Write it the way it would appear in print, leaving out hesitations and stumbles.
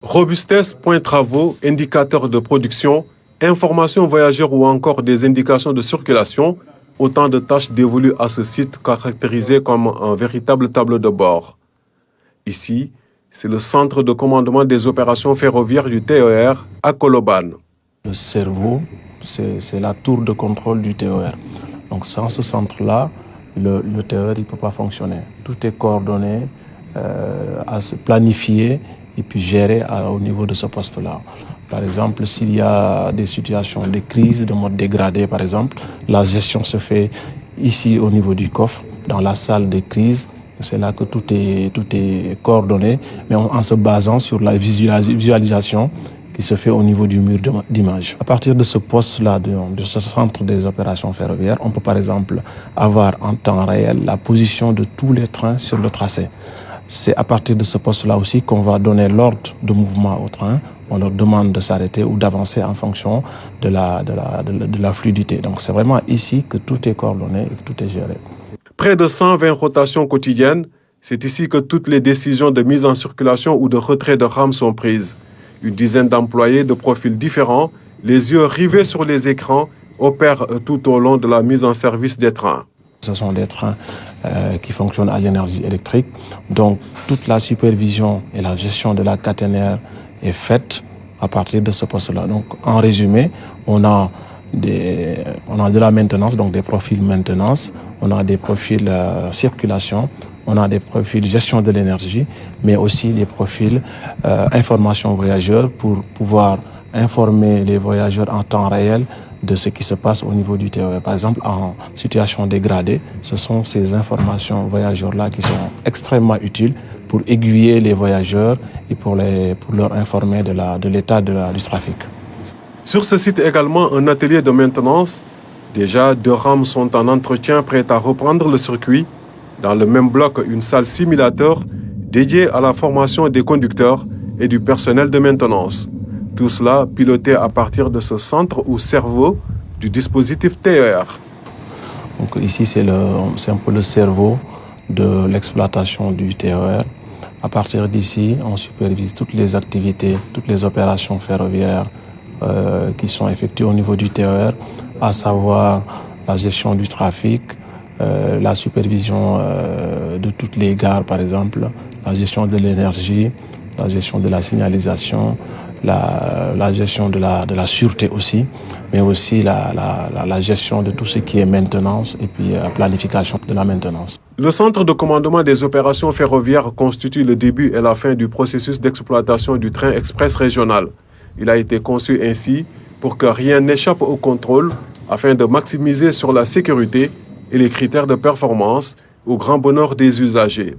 Robustesse, points travaux, indicateurs de production, informations voyageurs ou encore des indications de circulation, autant de tâches dévolues à ce site caractérisé comme un véritable tableau de bord. Ici, c'est le centre de commandement des opérations ferroviaires du TER à Colobane. Le cerveau, c'est la tour de contrôle du TER. Donc sans ce centre-là, le TER ne peut pas fonctionner. Tout est coordonné, à se planifier et puis gérer au niveau de ce poste-là. Par exemple, s'il y a des situations de crise, de mode dégradé, par exemple, la gestion se fait ici au niveau du coffre, dans la salle de crise. C'est là que tout est coordonné, mais en se basant sur la visualisation qui se fait au niveau du mur d'image. À partir de ce poste-là, de ce centre des opérations ferroviaires, on peut par exemple avoir en temps réel la position de tous les trains sur le tracé. C'est à partir de ce poste-là aussi qu'on va donner l'ordre de mouvement au train. On leur demande de s'arrêter ou d'avancer en fonction de la fluidité. Donc c'est vraiment ici que tout est coordonné et que tout est géré. Près de 120 rotations quotidiennes, c'est ici que toutes les décisions de mise en circulation ou de retrait de rames sont prises. Une dizaine d'employés de profils différents, les yeux rivés sur les écrans, opèrent tout au long de la mise en service des trains. Ce sont des trains qui fonctionnent à l'énergie électrique. Donc toute la supervision et la gestion de la caténaire est faite à partir de ce poste-là. Donc en résumé, on a de la maintenance, donc des profils maintenance, on a des profils circulation, on a des profils gestion de l'énergie, mais aussi des profils information voyageurs pour pouvoir informer les voyageurs en temps réel de ce qui se passe au niveau du TER. Par exemple, en situation dégradée, ce sont ces informations voyageurs-là qui sont extrêmement utiles pour aiguiller les voyageurs et pour leur informer de l'état du trafic. Sur ce site également, un atelier de maintenance. Déjà, 2 rames sont en entretien prêtes à reprendre le circuit. Dans le même bloc, une salle simulateur dédiée à la formation des conducteurs et du personnel de maintenance. Tout cela piloté à partir de ce centre ou cerveau du dispositif TER. Donc ici, c'est un peu le cerveau de l'exploitation du TER. À partir d'ici, on supervise toutes les activités, toutes les opérations ferroviaires qui sont effectuées au niveau du TER, à savoir la gestion du trafic, la supervision de toutes les gares, par exemple, la gestion de l'énergie, la gestion de la signalisation, la gestion de la sûreté aussi, mais aussi la gestion de tout ce qui est maintenance et puis planification de la maintenance. Le centre de commandement des opérations ferroviaires constitue le début et la fin du processus d'exploitation du train express régional. Il a été conçu ainsi pour que rien n'échappe au contrôle afin de maximiser sur la sécurité et les critères de performance au grand bonheur des usagers.